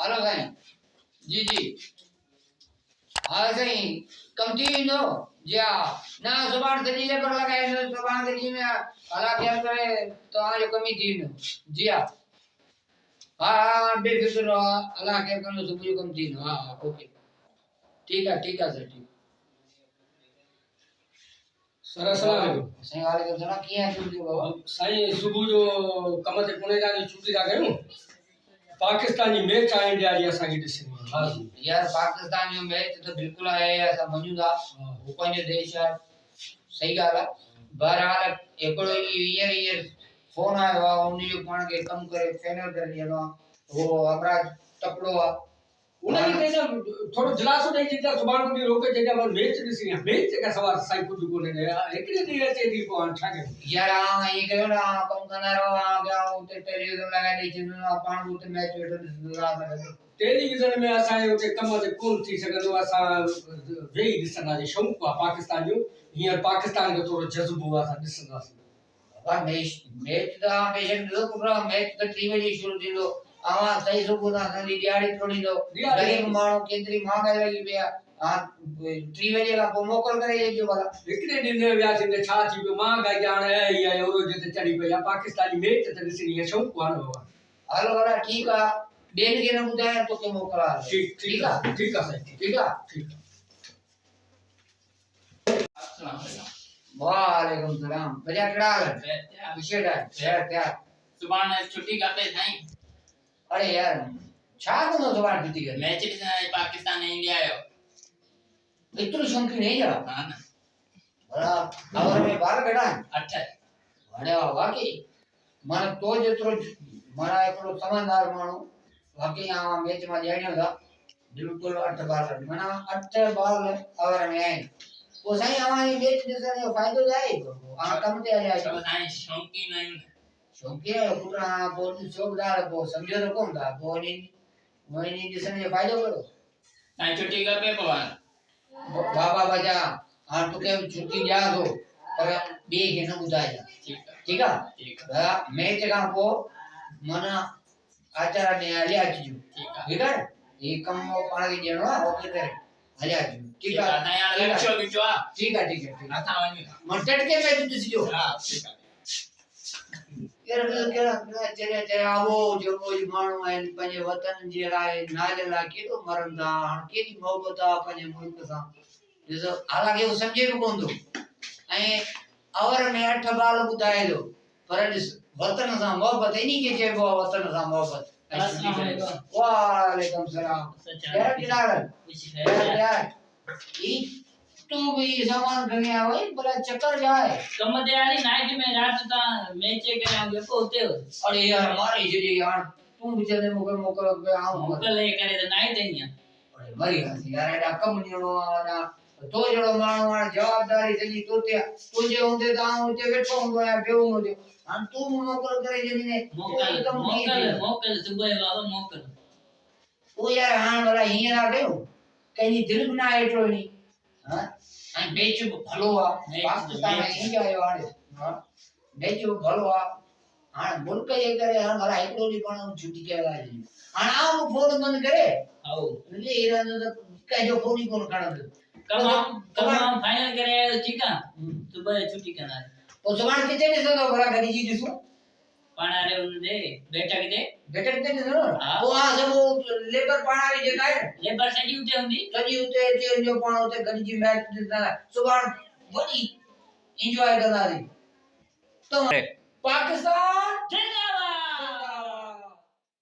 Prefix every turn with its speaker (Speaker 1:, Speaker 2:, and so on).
Speaker 1: hello साईं जी जी हाँ साईं कम थी वेंदो जी हा ना सुभाणे सॼी लेबर लॻाए सुभाणे सॼी में हला ख़्याल करे तव्हांजो कम ई थी वेंदो जी हा हाँ हाँ बेफिक्र रहो अल्लाह ख़ैर कंदो सुबुह जो कम थी वेंदो हाँ हाँ ओके ठीक है सर ठीक
Speaker 2: सर अस्सलाम वालेकुम
Speaker 1: साईं वालेकुम सलाम कीअं आहे तुंहिंजो बाबा
Speaker 2: साईं सुबह जो कम ते कोने जा छुट्टी था कयूं पाकिस्तान जी मैच आहे इंडिया जी असांखे ॾिसणी आहे हाँ जी
Speaker 1: यार पाकिस्तान जो मैच तो बिल्कुल आहे असां मञूं था हू पंहिंजो देश आहे सही ॻाल्हि आहे बहरहाल हिकिड़ो हींअर फोन आयो आहे उन जो पाण खे कमु करे फाइनल करे ॾियणो आहे उहो अमराज तकिड़ो आहे
Speaker 2: उन्हनि खे थोरो दिलासो ॾेई छॾिया सुभाणे ॾींहुं रोके छॾिया पर मैच ॾिसणी आहे मैच जेका सवाल साईं कुझु कोन्हे हिकिड़े ॾींहुं अचे थी पोइ हाणे छा कयूं
Speaker 1: यार ईअं कयो न कमु कंदा रहो उते टेलीविज़न लॻाए ॾेई छॾींदो पाण बि उते मैच वेठो ॾिसंदो
Speaker 2: टेलीविज़न में असांजे हुते कम ते कोन थी सघंदो असां वेही ॾिसंदासीं शौक़ु आहे पाकिस्तान जो हींअर पाकिस्तान जो थोरो जज़्बो आहे असां ॾिसंदासीं
Speaker 1: मैच त बेशक ॾिसो पुटु मैच त 3 बजे शुरू थींदो अवां सही सुबुह सां असांजी ॾियारी तोड़ींदो गरीब माण्हू केतिरी महांगाई लॻी पई आहे 3 बजे खां पोइ मोकल करे अचिजो भला
Speaker 2: हिकिड़े ॾींहुं वियासीं त छा थी पियो महांगाई हाणे इहा यूरो ते चढ़ी पई आहे पाकिस्तानी मैच त ॾिसणी आहे शौक़ु आहे न बाबा
Speaker 1: हलो भला ठीकु आहे ॿियनि खे न ॿुधायां तोखे मोकला
Speaker 2: ठीकु आहे साईं
Speaker 1: ठीकु आहे
Speaker 3: अस्सलाम वालेकुम
Speaker 1: वालेकुम सलाम बढ़िया कड़ा विशेष है क्या
Speaker 3: सुभाणे छुट्टी काथे साईं
Speaker 1: अरे यार छा कंदो सुभाणे छुट्टी करे
Speaker 3: मैच ॾिसण पाकिस्तान ऐं इंडिया जो
Speaker 1: एतिरो शौक़ीन नहीं जा
Speaker 3: हा न
Speaker 1: बड़ा और में बार कड़ा
Speaker 3: 8
Speaker 1: बड़ा वाकई मन तो जेतिरो माना हिकिड़ो समझदार माण्हू वाकई मैच में ॼाणियो था बिल्कुलु 8 बाल माना 8 बाल ओवर में आहिनि पोइ साईं अवांजी मैच ॾिसण जो फ़ाइदो छा आहे कम ते हलिया
Speaker 3: सब साईं शौक़ीन आहियूं
Speaker 1: शौक़ीन पुट पोइ शौक़दार पोइ सम्झो त कोन था पोइ वञी ॾिसण जो फ़ाइदो करो
Speaker 3: साईं छुट्टी खपे पवार
Speaker 1: बाबा बजा हाणे तोखे छुट्टी ॾियां थो पर ॿिए खे न ॿुधाइजां ठीकु आहे मैच खां पोइ माना आचार ॾींहुं हलिया अचिजो ठीकु आहे हीउ कमु पाण खे ॾियणो आहे ओके करे हलिया अचिजो ठीकु आहे
Speaker 3: ठीक आहे असां वञूं था
Speaker 1: मां टटके मैच ॾिसिजो
Speaker 3: हा ठीकु आहे
Speaker 1: कहिड़ा वो जेको माण्हू आहिनि पंहिंजे वतन जे लाइ नाज लाइ केॾो मरनि था हाणे केॾी मोहबत आहे पंहिंजे मुल्क सां ॾिसो हालांकि उहो सम्झे बि कोन थो ऐं ओवर में 8 बाल ॿुधाए थो पर ॾिस वतन सां मोहबत इन्ही खे चइबो आहे वतन सां मोहबत वालेकुम सलाम तू भी सामान खणी आयो है बड़ा चक्कर जाए
Speaker 4: कम ते आली नाइट में रात ता मैच के ना देखो होते हो
Speaker 1: अरे यार मारी जे यार तू भी चले मोकल पे आऊं
Speaker 4: मोकल ले करे तो नाइट है या
Speaker 1: अरे मरी यार एडा कम नीणो ना तो जड़ो माण्हू हाणे जवाबदारी सॼी तोते तुंहिंजे हूंदे त आऊं हिते वेठो हूंदो आहियां बेहू हूंदो हाणे तूं मोकल करे जॾहिं ने
Speaker 4: मोकल सुबह बाबा मोकल
Speaker 1: ओ यार हाणे भला हीअं ना कयूं कंहिंजी दिलि बि न आहे एतिरो नी हां ऐं मैच बि भलो आहे पाकिस्तान में इंडिया जो हाणे मैच बि भलो आहे हाणे मुल्क जे करे हाणे भला हिकिड़ो ॾींहुं पाण छुटी कयल आहे हाणे आऊं फोन बंदि करे
Speaker 4: आओ
Speaker 1: ले रहंदो त कंहिंजो फोन ई कोन खणंदो
Speaker 4: कम फाइनल करे ठीक है सुबह छुट्टी करना है
Speaker 1: पोइ सुभाणे किथे ॾिसंदो भला गॾिजी ॾिसूं
Speaker 4: पाणारे उन दे बैठक ते
Speaker 1: ॾिसंदो पोइ हा सभु लेबर पाणारी जेका आहे
Speaker 4: लेबर सॼी उते हूंदी
Speaker 1: सॼी उते अची वञो पाण उते गॾिजी मैच ॾिसंदा सुभाणे वॾी इंजॉय कंदासीं तो पाकिस्तान